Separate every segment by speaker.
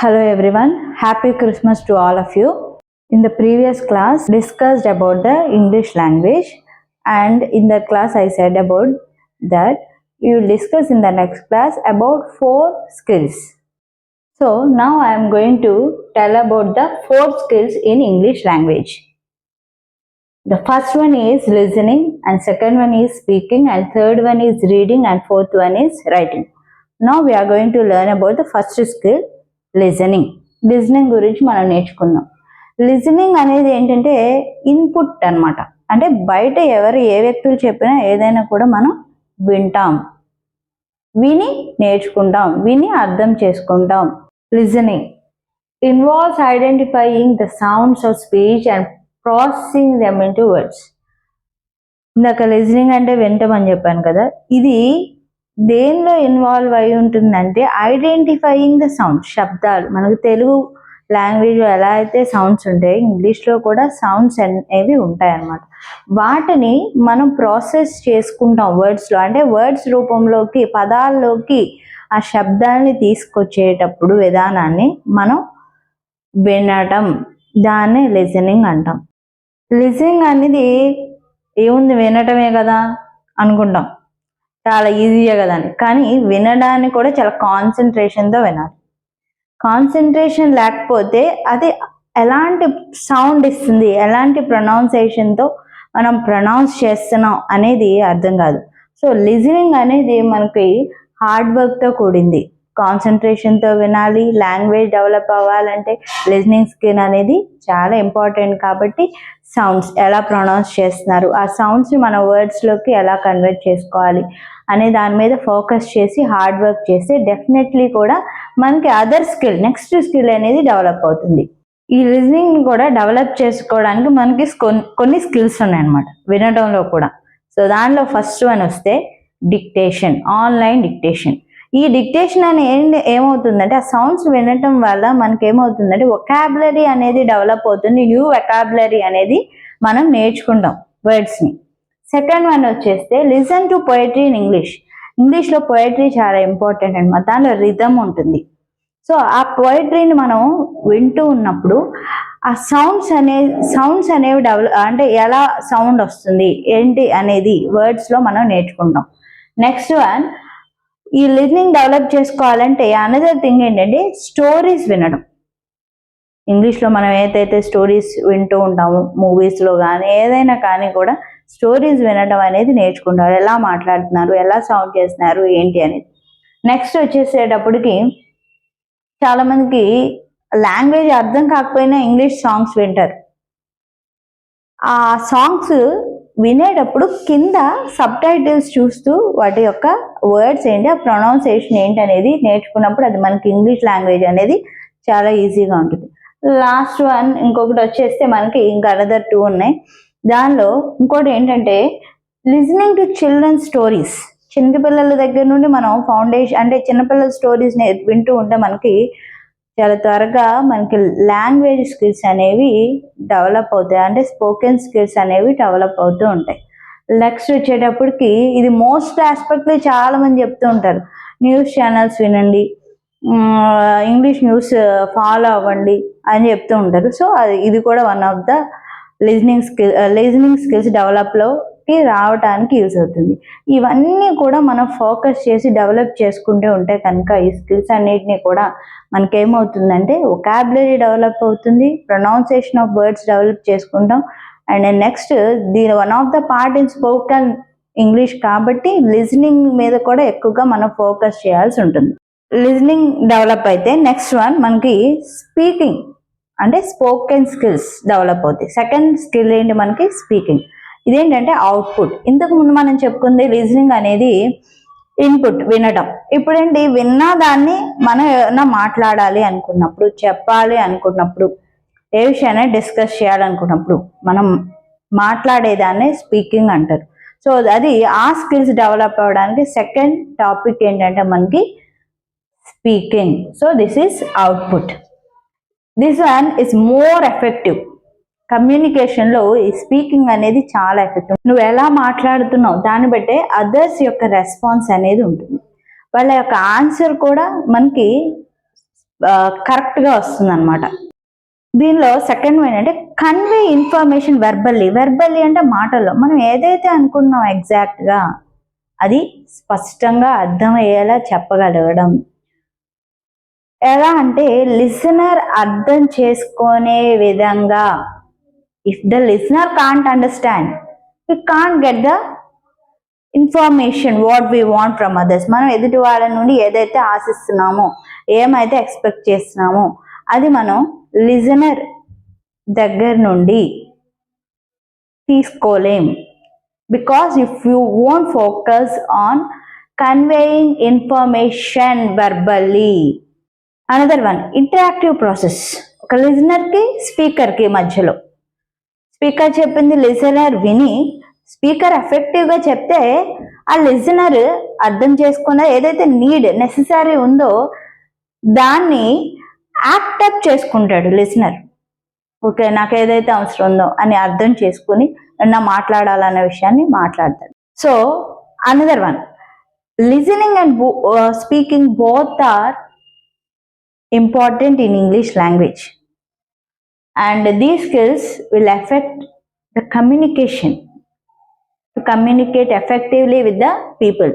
Speaker 1: Hello everyone, happy Christmas to all of you. In the previous class discussed about the English language, and in that class I said about that we will discuss in the next class about 4 skills. So now I am going to tell about the 4 skills in English language. The first one is listening, and second one is speaking, and third one is reading, and fourth one is writing. Now we are going to learn about the first skill, listening గురించి మనం నేర్చుకుందాం. Listening అనేది ఏంటంటే input అనమాట. అంటే బయట ఎవరు ఏ వ్యక్తులు చెప్పినా ఏదైనా కూడా మనం వింటాం, విని నేర్చుకుంటాం, విని అర్థం చేసుకుంటాం. Listening involves identifying the sounds of speech and processing them into words. ఇందాక లిజనింగ్ అంటే వింటాం అని చెప్పాను కదా, ఇది దేనిలో ఇన్వాల్వ్ అయి ఉంటుందంటే ఐడెంటిఫైయింగ్ ద సౌండ్, శబ్దాలు. మనకు తెలుగు లాంగ్వేజ్లో ఎలా అయితే సౌండ్స్ ఉంటాయి, ఇంగ్లీష్లో కూడా సౌండ్స్ అనేవి ఉంటాయి అన్నమాట. వాటిని మనం ప్రాసెస్ చేసుకుంటాం వర్డ్స్లో, అంటే వర్డ్స్ రూపంలోకి, పదాల్లోకి ఆ శబ్దాన్ని తీసుకొచ్చేటప్పుడు విధానాన్ని మనం వినటం, దాన్ని లిజనింగ్ అంటాం. లిజనింగ్ అనేది ఏముంది, వినటమే కదా అనుకుంటాం, చాలా ఈజీగా కదా అని. కానీ వినడానికి కూడా చాలా కాన్సన్ట్రేషన్తో వినాలి. కాన్సన్ట్రేషన్ లేకపోతే అది ఎలాంటి సౌండ్ ఇస్తుంది, ఎలాంటి ప్రొనౌన్సియేషన్తో మనం ప్రొనౌన్స్ చేస్తున్నాం అనేది అర్థం కాదు. సో లిజనింగ్ అనేది మనకి హార్డ్ వర్క్తో కూడింది. కాన్సన్ట్రేషన్తో వినాలి. లాంగ్వేజ్ డెవలప్ అవ్వాలంటే లిజనింగ్ స్కిల్ అనేది చాలా ఇంపార్టెంట్. కాబట్టి సౌండ్స్ ఎలా ప్రొనౌన్స్ చేస్తున్నారు, ఆ సౌండ్స్ని మన వర్డ్స్లోకి ఎలా కన్వర్ట్ చేసుకోవాలి అనే దాని మీద ఫోకస్ చేసి హార్డ్ వర్క్ చేస్తే డెఫినెట్లీ కూడా మనకి అదర్ స్కిల్, నెక్స్ట్ స్కిల్ అనేది డెవలప్ అవుతుంది. ఈ లిజనింగ్ కూడా డెవలప్ చేసుకోవడానికి మనకి కొన్ని స్కిల్స్ ఉన్నాయన్నమాట వినడంలో కూడా. సో దానిలో ఫస్ట్ వన్ వస్తే డిక్టేషన్, ఆన్లైన్ డిక్టేషన్. ఈ డిక్టేషన్ అనేది ఏమవుతుందంటే, ఆ సౌండ్స్ వినటం వల్ల మనకి ఏమవుతుందంటే వొకాబులరీ అనేది డెవలప్ అవుతుంది. న్యూ వొకాబులరీ అనేది మనం నేర్చుకుంటాం వర్డ్స్ని. సెకండ్ వన్ వచ్చేస్తే listen to poetry in English. ఇంగ్లీష్లో పోయట్రీ చాలా ఇంపార్టెంట్ అనమాట. దానిలో రిథమ్ ఉంటుంది. సో ఆ పోయట్రీని మనం వింటూ ఉన్నప్పుడు ఆ సౌండ్స్ అనేవి అంటే ఎలా సౌండ్ వస్తుంది ఏంటి అనేది వర్డ్స్లో మనం నేర్చుకుంటాం. నెక్స్ట్ వన్, ఈ లిజనింగ్ డెవలప్ చేసుకోవాలంటే అనదర్ థింగ్ ఏంటంటే స్టోరీస్ వినడం. ఇంగ్లీష్లో మనం ఏదైతే స్టోరీస్ వింటూ ఉంటాము, మూవీస్లో కానీ ఏదైనా కానీ కూడా స్టోరీస్ వినడం అనేది నేర్చుకుంటారు. ఎలా మాట్లాడుతున్నారు, ఎలా సౌండ్ చేస్తున్నారు ఏంటి అనేది. నెక్స్ట్ వచ్చేసేటప్పటికి చాలామందికి లాంగ్వేజ్ అర్థం కాకపోయినా ఇంగ్లీష్ సాంగ్స్ వింటారు. ఆ సాంగ్స్ వినేటప్పుడు కింద సబ్ టైటిల్స్ చూస్తూ వాటి యొక్క వర్డ్స్ ఏంటి, ఆ ప్రొనౌన్సియేషన్ ఏంటి అనేది నేర్చుకున్నప్పుడు అది మనకి ఇంగ్లీష్ లాంగ్వేజ్ అనేది చాలా ఈజీగా ఉంటుంది. లాస్ట్ వన్ ఇంకొకటి వచ్చేస్తే మనకి ఇంకా అనదర్ 2 ఉన్నాయి. దానిలో ఇంకోటి ఏంటంటే లిజనింగ్ టు చిల్డ్రన్ స్టోరీస్. చిన్నపిల్లల దగ్గర నుండి మనం ఫౌండేషన్, అంటే చిన్నపిల్లల స్టోరీస్ వింటూ ఉంటే మనకి చాలా త్వరగా మనకి లాంగ్వేజ్ స్కిల్స్ అనేవి డెవలప్ అవుతాయి, అంటే స్పోకెన్ స్కిల్స్ అనేవి డెవలప్ అవుతూ ఉంటాయి. నెక్స్ట్ వచ్చేటప్పటికి ఇది మోస్ట్ ఆస్పెక్ట్లీ చాలా మంది చెప్తూ ఉంటారు, న్యూస్ ఛానల్స్ వినండి, ఇంగ్లీష్ న్యూస్ ఫాలో అవ్వండి అని చెప్తూ ఉంటారు. సో ఇది కూడా one of the listening skills డెవలప్లోకి రావడానికి యూజ్ అవుతుంది. ఇవన్నీ కూడా మనం ఫోకస్ చేసి డెవలప్ చేసుకుంటూ ఉంటే కనుక ఈ స్కిల్స్ అన్నిటినీ కూడా మనకేమవుతుందంటే వొకాబులరీ డెవలప్ అవుతుంది, ప్రొనౌన్సియేషన్ ఆఫ్ వర్డ్స్ డెవలప్ చేసుకుంటాం. అండ్ నెక్స్ట్ దీని one of the part in spoken English కాబట్టి లిజనింగ్ మీద కూడా ఎక్కువగా మనం ఫోకస్ చేయాల్సి ఉంటుంది. లిజనింగ్ డెవలప్ అయితే నెక్స్ట్ వన్ మనకి స్పీకింగ్, అంటే స్పోకెన్ స్కిల్స్ డెవలప్ అవుతాయి. సెకండ్ స్కిల్ ఏంటి మనకి స్పీకింగ్. ఇదేంటంటే అవుట్పుట్. ఇంతకు ముందు మనం చెప్పుకుంది లిజనింగ్ అనేది ఇన్పుట్, వినడం. ఇప్పుడేంటి, విన్నా దాన్ని మనం ఏమైనా మాట్లాడాలి అనుకున్నప్పుడు, చెప్పాలి అనుకున్నప్పుడు, ఏ విషయాన్ని డిస్కస్ చేయాలనుకున్నప్పుడు మనం మాట్లాడేదాన్ని స్పీకింగ్ అంటారు. సో అది ఆ స్కిల్స్ డెవలప్ అవ్వడానికి సెకండ్ టాపిక్ ఏంటంటే మనకి speaking. So this is output. This one is more effective. కమ్యూనికేషన్లో ఈ స్పీకింగ్ అనేది చాలా ఎఫెక్టివ్. నువ్వు ఎలా మాట్లాడుతున్నావు దాన్ని బట్టే అదర్స్ యొక్క రెస్పాన్స్ అనేది ఉంటుంది. వాళ్ళ యొక్క ఆన్సర్ కూడా మనకి కరెక్ట్గా వస్తుంది అనమాట. దీనిలో సెకండ్ వన్ అంటే కన్వే ఇన్ఫర్మేషన్ వెర్బల్లీ అంటే మాటల్లో మనం ఏదైతే అనుకున్నాం ఎగ్జాక్ట్గా అది స్పష్టంగా అర్థమయ్యేలా చెప్పగలగడం. ఎలా అంటే లిసనర్ అర్థం చేసుకునే విధంగా. If the listener can't understand, we can't get the information what we want from others. మనం ఎదుటి వాళ్ళ నుండి ఏదైతే ఆశిస్తున్నామో, ఏమైతే ఎక్స్పెక్ట్ చేస్తున్నామో అది మనం లిజనర్ దగ్గర నుండి తీసుకోలేం. Because if you won't focus on conveying information verbally. Another one interactive process. ఒక లిజనర్కి స్పీకర్కి మధ్యలో, స్పీకర్ చెప్పింది లిజనర్ విని స్పీకర్ ఎఫెక్టివ్గా చెప్తే ఆ లిజనర్ అర్థం చేసుకున్న ఏదైతే నీడ్ నెసెసరీ ఉందో దాన్ని యాక్టప్ చేసుకుంటాడు లిజనర్. ఓకే, నాకు ఏదైతే అవసరం ఉందో అని అర్థం చేసుకుని నా మాట్లాడాలన్న విషయాన్ని మాట్లాడతాడు. So another one, listening and speaking both are important in English language, and these skills will affect the communication to communicate effectively with the people.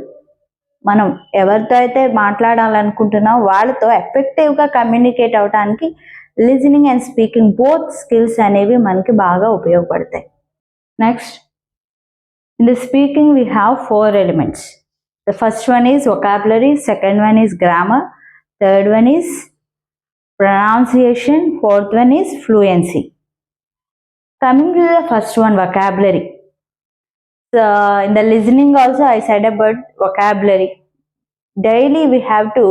Speaker 1: మనం ఎవరితో అయితే మాట్లాడాలనుకుంటున్నామో వాళ్ళతో ఎఫెక్టివ్గా కమ్యూనికేట్ అవడానికి listening and speaking both skills అనేవి మనకి బాగా ఉపయోగపడతాయి. Next, in the speaking we have 4 elements. The first one is vocabulary, second one is grammar, third one is pronunciation, fourth one is fluency. Coming to the first one, vocabulary. So in the listening also I said about vocabulary. Daily we have to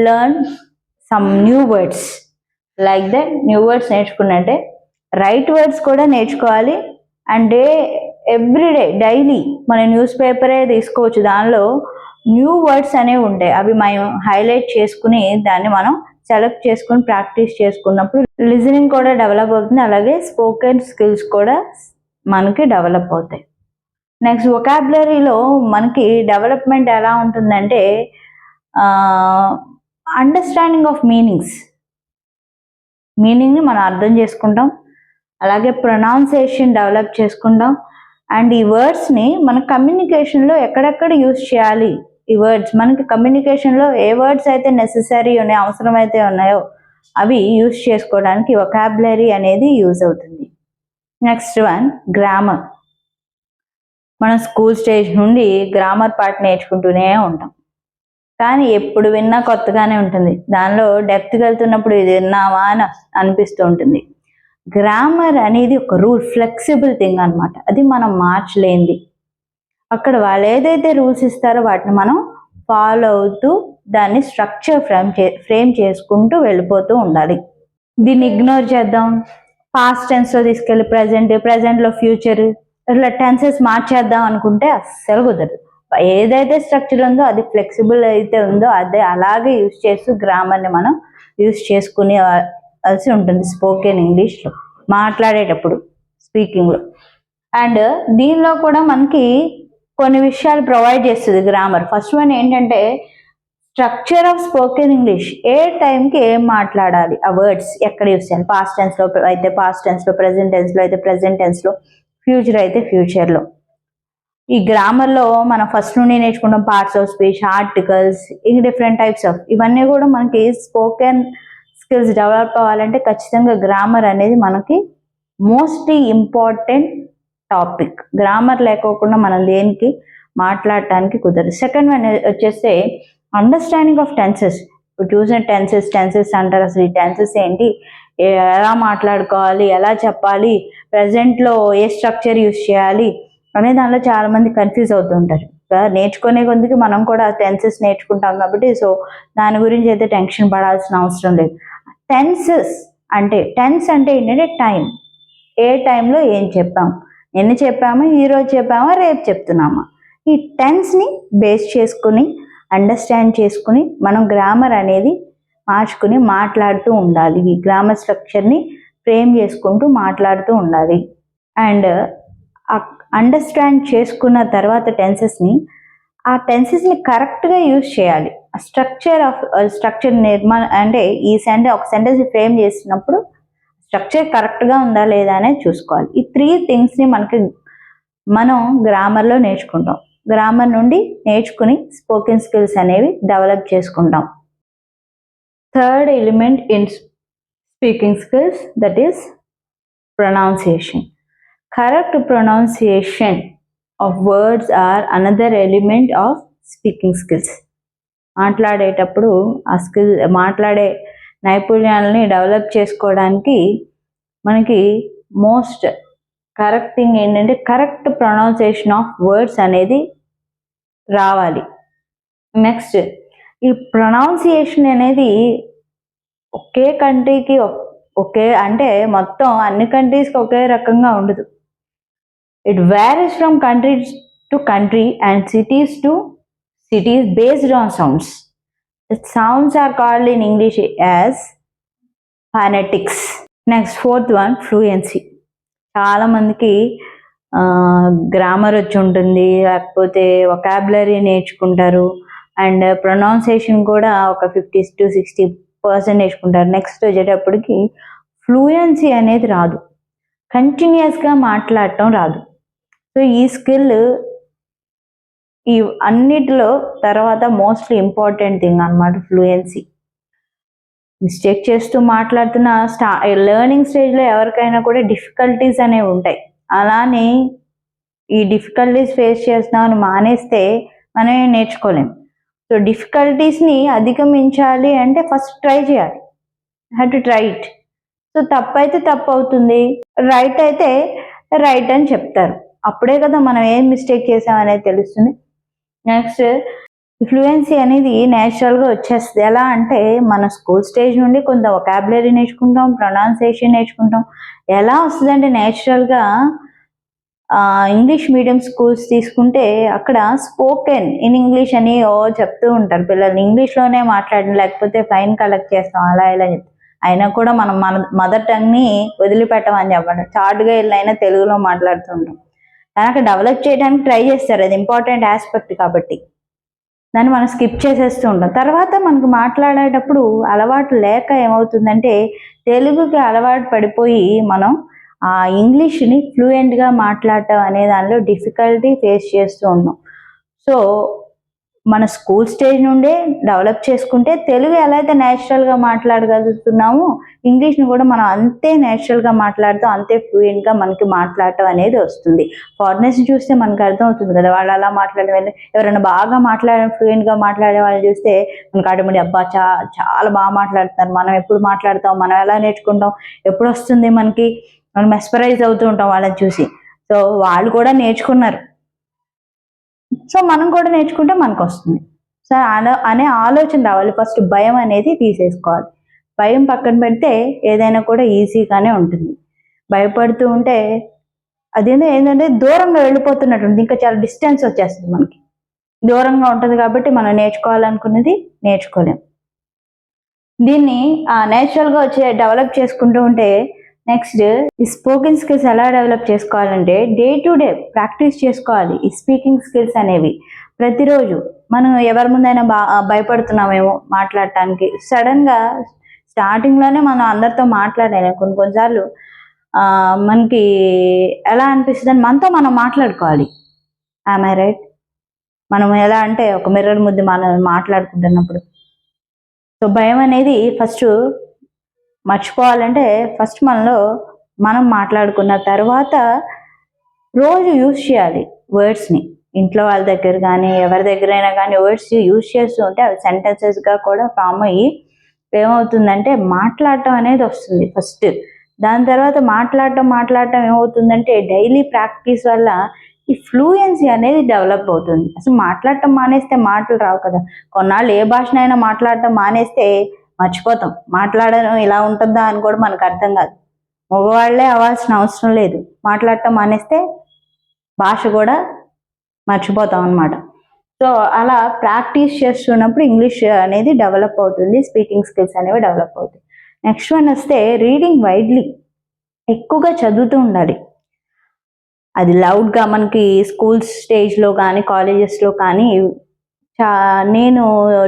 Speaker 1: learn some new words. Like that new words నేర్చుకున్నట్టే right words కూడా నేర్చుకోవాలి. And everyday daily మన news పేపరే తీసుకోవచ్చు, దానిలో new words అనేవి ఉంటాయి. అవి మనం హైలైట్ చేసుకుని దాన్ని మనం సెలెక్ట్ చేసుకుని ప్రాక్టీస్ చేసుకున్నప్పుడు లిజనింగ్ కూడా డెవలప్ అవుతుంది, అలాగే స్పోకెన్ స్కిల్స్ కూడా మనకి డెవలప్ అవుతాయి. నెక్స్ట్, వొకాబులరీలో మనకి డెవలప్మెంట్ ఎలా ఉంటుందంటే అండర్స్టాండింగ్ ఆఫ్ మీనింగ్ని మనం అర్థం చేసుకుంటాం, అలాగే ప్రొనౌన్సియేషన్ డెవలప్ చేసుకుంటాం. అండ్ ఈ వర్డ్స్ని మన కమ్యూనికేషన్లో ఎక్కడెక్కడ యూజ్ చేయాలి, ఈ వర్డ్స్ మనకి కమ్యూనికేషన్లో ఏ వర్డ్స్ అయితే నెసెసరీ ఉన్నాయో, అవసరమైతే ఉన్నాయో అవి యూజ్ చేసుకోవడానికి వొకాబులరీ అనేది యూజ్ అవుతుంది. Next one, grammar. మనం స్కూల్ స్టేజ్ నుండి గ్రామర్ పార్ట్ నేర్చుకుంటూనే ఉంటాం, కానీ ఎప్పుడు విన్నా కొత్తగానే ఉంటుంది. దానిలో డెప్త్కి వెళ్తున్నప్పుడు ఇది విన్నావా అని అనిపిస్తూ ఉంటుంది. గ్రామర్ అనేది ఒక రూల్, ఫ్లెక్సిబుల్ థింగ్ అనమాట. అది మనం మార్చలేంది. అక్కడ వాళ్ళు ఏదైతే రూల్స్ ఇస్తారో వాటిని మనం ఫాలో అవుతూ దాన్ని స్ట్రక్చర్ ఫ్రేమ్ చేసుకుంటూ వెళ్ళిపోతూ ఉండాలి. దీన్ని ఇగ్నోర్ చేద్దాం, పాస్ట్ టెన్స్లో తీసుకెళ్ళి ప్రజెంట్లో ఫ్యూచర్, ఇట్లా టెన్సెస్ మార్చేద్దాం అనుకుంటే అస్సలు కుదరదు. ఏదైతే స్ట్రక్చర్ ఉందో అది ఫ్లెక్సిబుల్ అయితే ఉందో అదే అలాగే యూజ్ చేస్తూ గ్రామర్ని మనం యూజ్ చేసుకునేవలసి ఉంటుంది స్పోకెన్ ఇంగ్లీష్లో మాట్లాడేటప్పుడు, స్పీకింగ్లో. అండ్ దీనిలో కూడా మనకి కొన్ని విషయాలు ప్రొవైడ్ చేస్తుంది గ్రామర్. ఫస్ట్ వన్ ఏంటంటే స్ట్రక్చర్ ఆఫ్ స్పోకెన్ ఇంగ్లీష్. ఏ టైంకి ఏం మాట్లాడాలి, ఆ వర్డ్స్ ఎక్కడ యూజ్ చేయాలి. పాస్ట్ టెన్స్లో అయితే పాస్ట్ టెన్స్లో, ప్రెజెంట్ టెన్స్లో అయితే ప్రెజెంట్ టెన్స్లో, ఫ్యూచర్ అయితే ఫ్యూచర్లో. ఈ గ్రామర్లో మనం ఫస్ట్ నుండి నేర్చుకుంటాం పార్ట్స్ ఆఫ్ స్పీచ్, ఆర్టికల్స్, ఇంక డిఫరెంట్ టైప్స్ ఆఫ్. ఇవన్నీ కూడా మనకి స్పోకెన్ స్కిల్స్ డెవలప్ అవ్వాలంటే ఖచ్చితంగా గ్రామర్ అనేది మనకి మోస్ట్లీ ఇంపార్టెంట్ టాపిక్. గ్రామర్ లేకోకుండా మనం దేనికి మాట్లాడటానికి కుదరదు. సెకండ్ వన్ వచ్చేస్తే అండర్స్టాండింగ్ ఆఫ్ టెన్సెస్. ఇప్పుడు చూసిన టెన్సెస్ అంటారు. అసలు ఈ టెన్సెస్ ఏంటి, ఎలా మాట్లాడుకోవాలి, ఎలా చెప్పాలి, ప్రజెంట్లో ఏ స్ట్రక్చర్ యూజ్ చేయాలి అనే దానిలో చాలా మంది కన్ఫ్యూజ్ అవుతుంటారు. నేర్చుకునే కొద్దికి మనం కూడా టెన్సెస్ నేర్చుకుంటాం కాబట్టి సో దాని గురించి అయితే టెన్షన్ పడాల్సిన అవసరం లేదు. టెన్స్ అంటే ఏంటంటే టైం. ఏ టైంలో ఏం చెప్పాం, ఎన్ని చెప్పామా, ఈరోజు చెప్పామా, రేపు చెప్తున్నామా, ఈ టెన్స్ని బేస్ చేసుకుని అండర్స్టాండ్ చేసుకుని మనం గ్రామర్ అనేది మార్చుకుని మాట్లాడుతూ ఉండాలి. ఈ గ్రామర్ స్ట్రక్చర్ని ఫ్రేమ్ చేసుకుంటూ మాట్లాడుతూ ఉండాలి. అండ్ అండర్స్టాండ్ చేసుకున్న తర్వాత ఆ టెన్సెస్ని కరెక్ట్గా యూజ్ చేయాలి. స్ట్రక్చర్ నిర్మాణం అంటే ఒక సెంటెన్స్ ఫ్రేమ్ చేసినప్పుడు స్ట్రక్చర్ కరెక్ట్గా ఉందా లేదా అనేది చూసుకోవాలి. ఈ 3 థింగ్స్ని మనం గ్రామర్లో నేర్చుకుంటాం. గ్రామర్ నుండి నేర్చుకుని స్పోకెన్ స్కిల్స్ అనేవి డెవలప్ చేసుకుంటాం. Third element in speaking skills, that is pronunciation. Correct pronunciation of words are another element of speaking skills. మాట్లాడేటప్పుడు మాట్లాడే నైపుణ్యాలని డెవలప్ చేసుకోవడానికి మనకి మోస్ట్ కరెక్ట్ థింగ్ ఏంటంటే కరెక్ట్ ప్రొనౌన్సియేషన్ ఆఫ్ వర్డ్స్ అనేది రావాలి. నెక్స్ట్, ఈ ప్రొనౌన్సియేషన్ అనేది ఒకే కంట్రీకి అంటే మొత్తం అన్ని కంట్రీస్కి ఒకే రకంగా ఉండదు. It varies from country to country and cities to cities based on sounds. The sounds are called in English as phonetics. Next, fourth one, fluency. చాలా మందికి గ్రామర్ వచ్చి ఉంటుంది, లేకపోతే వొకాబులరీ నేర్చుకుంటారు, అండ్ ప్రొనౌన్సియేషన్ కూడా ఒక 50 to 60% నేర్చుకుంటారు. నెక్స్ట్ వచ్చేటప్పటికి ఫ్లూయెన్సీ అనేది రాదు, కంటిన్యూస్గా మాట్లాడటం రాదు. సో ఈ స్కిల్ ఈ అన్నిటిలో తర్వాత మోస్ట్లీ ఇంపార్టెంట్ థింగ్ అన్నమాట ఫ్లూయెన్సీ. మిస్టేక్ చేస్తూ మాట్లాడుతున్న లెర్నింగ్ స్టేజ్లో ఎవరికైనా కూడా డిఫికల్టీస్ అనేవి ఉంటాయి. అలానే ఈ డిఫికల్టీస్ ఫేస్ చేస్తున్నామని మానేస్తే మనమే నేర్చుకోలేం. సో డిఫికల్టీస్ని అధిగమించాలి అంటే ఫస్ట్ ట్రై చేయాలి. Have to try it. So తప్పు అయితే తప్పు అవుతుంది, రైట్ అయితే రైట్ అని చెప్తారు. అప్పుడే కదా మనం ఏం మిస్టేక్ చేసామనేది తెలుస్తుంది. నెక్స్ట్, ఫ్లూయెన్సీ అనేది నేచురల్గా వచ్చేస్తుంది. ఎలా అంటే మన స్కూల్ స్టేజ్ నుండి కొంత వొకాబులరీ నేర్చుకుంటాం, ప్రొనౌన్సియేషన్ నేర్చుకుంటాం. ఎలా వస్తుందంటే నేచురల్గా ఇంగ్లీష్ మీడియం స్కూల్స్ తీసుకుంటే అక్కడ స్పోకెన్ ఇన్ ఇంగ్లీష్ అని చెప్తూ ఉంటారు పిల్లల్ని. ఇంగ్లీష్లోనే మాట్లాడండి లేకపోతే ఫైన్ కలెక్ట్ చేస్తాం అలా ఇలా చెప్తాం. అయినా కూడా మనం మన మదర్ టంగ్ని వదిలిపెట్టమని చెప్పండి. చాటుగా వెళ్ళినైనా తెలుగులో మాట్లాడుతుంటాం. అక్కడ డెవలప్ చేయడానికి ట్రై చేస్తారు, అది ఇంపార్టెంట్ ఆస్పెక్ట్ కాబట్టి దాన్ని మనం స్కిప్ చేసేస్తూ ఉంటాం. తర్వాత మనకు మాట్లాడేటప్పుడు అలవాటు లేక ఏమవుతుందంటే తెలుగుకి అలవాటు పడిపోయి మనం ఆ ఇంగ్లీష్ని ఫ్లూయెంట్గా మాట్లాడటం అనే దానిలో డిఫికల్టీ ఫేస్ చేస్తూ ఉన్నాం. సో మన స్కూల్ స్టేజ్ నుండే డెవలప్ చేసుకుంటే తెలుగు ఎలా అయితే న్యాచురల్గా మాట్లాడగలుగుతున్నామో ఇంగ్లీష్ని కూడా మనం అంతే న్యాచురల్గా మాట్లాడుతాం, అంతే ఫ్లూయెంట్గా మనకి మాట్లాడటం అనేది వస్తుంది. ఫారినర్స్ని చూస్తే మనకు అర్థం అవుతుంది కదా, వాళ్ళు అలా మాట్లాడే ఎవరైనా బాగా ఫ్లూయెంట్గా మాట్లాడే వాళ్ళు చూస్తే మనకు ఆటోమేటిక్ అబ్బా చాలా బాగా మాట్లాడుతున్నారు, మనం ఎప్పుడు మాట్లాడతాం, మనం ఎలా నేర్చుకుంటాం, ఎప్పుడు వస్తుంది మనకి, మనం మెస్పరైజ్ అవుతూ ఉంటాం వాళ్ళని చూసి. సో వాళ్ళు కూడా నేర్చుకున్నారు, సో మనం కూడా నేర్చుకుంటే మనకు వస్తుంది. సో అనే ఆలోచన రావాలి. ఫస్ట్ భయం అనేది తీసేసుకోవాలి. భయం పక్కన పెడితే ఏదైనా కూడా ఈజీగానే ఉంటుంది. భయపడుతూ ఉంటే అదేంటో ఏంటంటే దూరంగా వెళ్ళిపోతున్నట్టు, ఇంకా చాలా డిస్టెన్స్ వచ్చేస్తుంది మనకి. దూరంగా ఉంటుంది కాబట్టి మనం నేర్చుకోవాలనుకున్నది నేర్చుకోలేం. దీన్ని నేచురల్గా డెవలప్ చేసుకుంటూ ఉంటే నెక్స్ట్ ఈ స్పోకెన్ స్కిల్స్ ఎలా డెవలప్ చేసుకోవాలంటే డే టు డే ప్రాక్టీస్ చేసుకోవాలి. ఈ స్పీకింగ్ స్కిల్స్ అనేవి ప్రతిరోజు మనం ఎవరి ముందైనా భయపడుతున్నామేమో మాట్లాడటానికి, సడన్గా స్టార్టింగ్లోనే మనం అందరితో మాట్లాడాలి. కొన్నిసార్లు మనకి ఎలా అనిపిస్తుంది అని మనతో మనం మాట్లాడుకోవాలి. Am I right? మనం ఎలా అంటే ఒక మిర్రర్ ముందు మనం మాట్లాడుకుంటున్నప్పుడు. సో భయం అనేది ఫస్ట్ మర్చిపోవాలంటే ఫస్ట్ మనలో మనం మాట్లాడుకున్న తర్వాత రోజు యూజ్ చేయాలి వర్డ్స్ని. ఇంట్లో వాళ్ళ దగ్గర కానీ ఎవరి దగ్గరైనా కానీ వర్డ్స్ యూజ్ చేస్తూ ఉంటే అవి సెంటెన్సెస్గా కూడా ఫామ్ అయ్యి ఏమవుతుందంటే మాట్లాడటం అనేది వస్తుంది ఫస్ట్. దాని తర్వాత మాట్లాడటం ఏమవుతుందంటే డైలీ ప్రాక్టీస్ వల్ల ఈ ఫ్లూయెన్సీ అనేది డెవలప్ అవుతుంది. అసలు మాట్లాడటం మానేస్తే మాటలు రావు కదా. కొన్నాళ్ళు ఏ భాషనైనా మాట్లాడటం మానేస్తే మర్చిపోతాం. మాట్లాడడం ఇలా ఉంటుందా అని కూడా మనకు అర్థం కాదు. మగవాళ్లే అవ్వాల్సిన అవసరం లేదు, మాట్లాడటం మానేస్తే భాష కూడా మర్చిపోతాం అన్నమాట. సో అలా ప్రాక్టీస్ చేస్తున్నప్పుడు ఇంగ్లీష్ అనేది డెవలప్ అవుతుంది, స్పీకింగ్ స్కిల్స్ అనేవి డెవలప్ అవుతాయి. నెక్స్ట్ వన్ వస్తే రీడింగ్ వైడ్లీ. ఎక్కువగా చదువుతూ ఉండాలి. అది లౌడ్గా మనకి స్కూల్ స్టేజ్లో కానీ కాలేజెస్లో కానీ నేను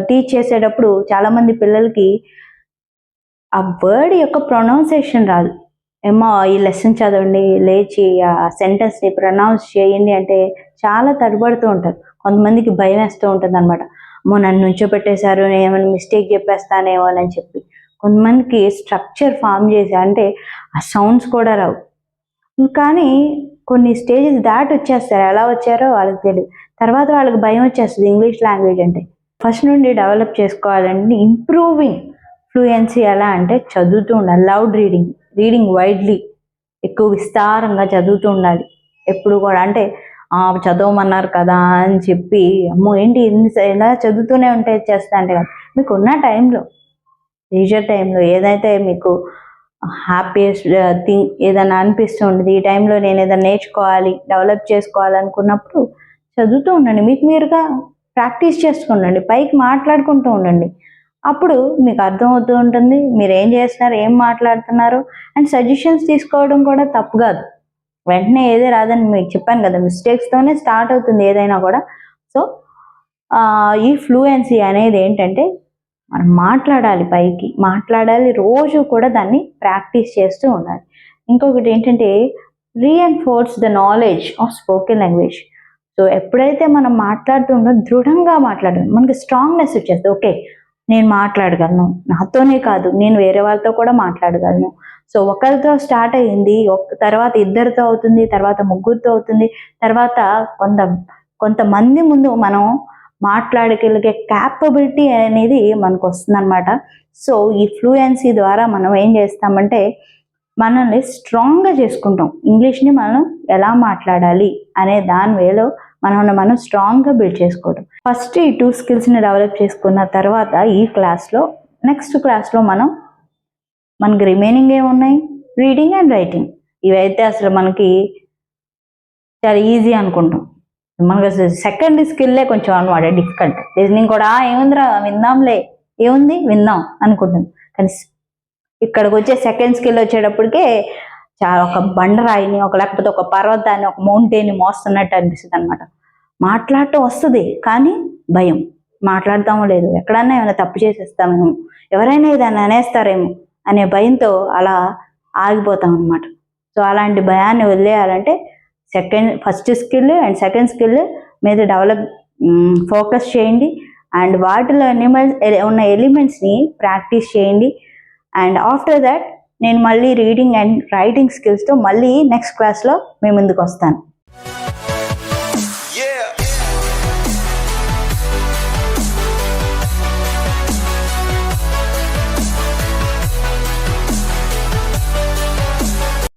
Speaker 1: టీచ్ చేసేటప్పుడు చాలామంది పిల్లలకి ఆ వర్డ్ యొక్క ప్రొనౌన్సియేషన్ రాదు. ఏమో ఈ లెసన్ చదవండి, లేచి ఆ సెంటెన్స్ని ప్రొనౌన్స్ చేయండి అంటే చాలా తడబడుతూ ఉంటారు. కొంతమందికి భయం వేస్తూ ఉంటుంది అనమాట. అమ్మో నన్ను నుంచోబెట్టేశారు, నేను ఏమైనా మిస్టేక్ చెప్పేస్తానేమో అని చెప్పి. కొంతమందికి స్ట్రక్చర్ ఫామ్ చేసి అంటే ఆ సౌండ్స్ కూడా రావు. కానీ కొన్ని స్టేజెస్ దాటి వచ్చేస్తారు. ఎలా వచ్చారో వాళ్ళకి తెలియదు. తర్వాత వాళ్ళకి భయం వచ్చేస్తుంది ఇంగ్లీష్ లాంగ్వేజ్ అంటే. ఫస్ట్ నుండి డెవలప్ చేసుకోవాలంటే ఇంప్రూవింగ్ ఫ్లూయెన్సీ ఎలా అంటే చదువుతూ ఉండాలి. లౌడ్ రీడింగ్ వైడ్లీ, ఎక్కువ విస్తారంగా చదువుతూ ఉండాలి ఎప్పుడు కూడా. అంటే చదవమన్నారు కదా అని చెప్పి అమ్మో ఏంటి ఎలా చదువుతూనే ఉంటే చేస్తా అంటే కదా, మీకు ఉన్న టైంలో, లీజర్ టైంలో ఏదైతే మీకు హ్యాపీయెస్ట్ థింగ్ ఏదైనా అనిపిస్తూ ఉంటుంది, ఈ టైంలో నేను ఏదైనా నేర్చుకోవాలి, డెవలప్ చేసుకోవాలనుకున్నప్పుడు చదువుతూ ఉండండి. మీకు మీరుగా ప్రాక్టీస్ చేసుకుండండి, పైకి మాట్లాడుకుంటూ ఉండండి. అప్పుడు మీకు అర్థమవుతూ ఉంటుంది మీరు ఏం చేస్తున్నారు, ఏం మాట్లాడుతున్నారు. అండ్ సజెషన్స్ తీసుకోవడం కూడా తప్పు కాదు. వెంటనే ఏదే రాదని మీకు చెప్పాను కదా, మిస్టేక్స్తోనే స్టార్ట్ అవుతుంది ఏదైనా కూడా. సో ఈ ఫ్లూయెన్సీ అనేది ఏంటంటే మనం మాట్లాడాలి, పైకి మాట్లాడాలి, రోజు కూడా దాన్ని ప్రాక్టీస్ చేస్తూ ఉండాలి. ఇంకొకటి ఏంటంటే reinforce the knowledge of spoken language. So ఎప్పుడైతే మనం మాట్లాడుతుండో దృఢంగా మాట్లాడాలి, మనకి స్ట్రాంగ్నెస్ వచ్చేస్తుంది. ఓకే నేను మాట్లాడగలను, నాతోనే కాదు నేను వేరే వాళ్ళతో కూడా మాట్లాడగలను. సో ఒకరితో స్టార్ట్ అయ్యింది, తర్వాత ఇద్దరితో అవుతుంది, తర్వాత ముగ్గురితో అవుతుంది, తర్వాత కొంతమంది ముందు మనం మాట్లాడగలిగే క్యాపబిలిటీ అనేది మనకు వస్తుందన్నమాట. సో ఈ ఫ్లూయెన్సీ ద్వారా మనం ఏం చేస్తామంటే మనల్ని స్ట్రాంగ్గా చేసుకుంటాం. ఇంగ్లీష్ని మనం ఎలా మాట్లాడాలి అనే దాని వేలో మనం స్ట్రాంగ్గా బిల్డ్ చేసుకోవడం. ఫస్ట్ ఈ 2 స్కిల్స్ని డెవలప్ చేసుకున్న తర్వాత ఈ క్లాస్లో నెక్స్ట్ క్లాస్లో మనకి రిమైనింగ్ ఏమున్నాయి, రీడింగ్ అండ్ రైటింగ్. ఇవైతే అసలు మనకి చాలా ఈజీ అనుకుంటాం. మనకు అసలు సెకండ్ స్కిల్లే కొంచెం అనమాట డిఫికల్ట్. లిజనింగ్ కూడా ఏముందిరా విందాంలే, ఏముంది విందాం అనుకుంటుంది. కానీ ఇక్కడికి వచ్చే సెకండ్ స్కిల్ వచ్చేటప్పటికే చాలా ఒక బండరాయిని లేకపోతే ఒక పర్వతాన్ని, ఒక మౌంటైన్ని మోస్తున్నట్టు అనిపిస్తుంది అనమాట. మాట్లాడటం వస్తుంది కానీ భయం, మాట్లాడతామో లేదు, ఎక్కడన్నా ఏమైనా తప్పు చేసేస్తామేమో, ఎవరైనా ఏదైనా అనేస్తారేమో అనే భయంతో అలా ఆగిపోతాం అనమాట. సో అలాంటి భయాన్ని వదిలేయాలంటే first skill and second skill మీద ఫోకస్ చేయండి. అండ్ వాటిలో ఉన్న ఎలిమెంట్స్ని ప్రాక్టీస్ చేయండి. అండ్ ఆఫ్టర్ దట్ నేను మళ్ళీ రీడింగ్ అండ్ రైటింగ్ స్కిల్స్తో మళ్ళీ నెక్స్ట్ క్లాస్లో మీ ముందుకు వస్తాను.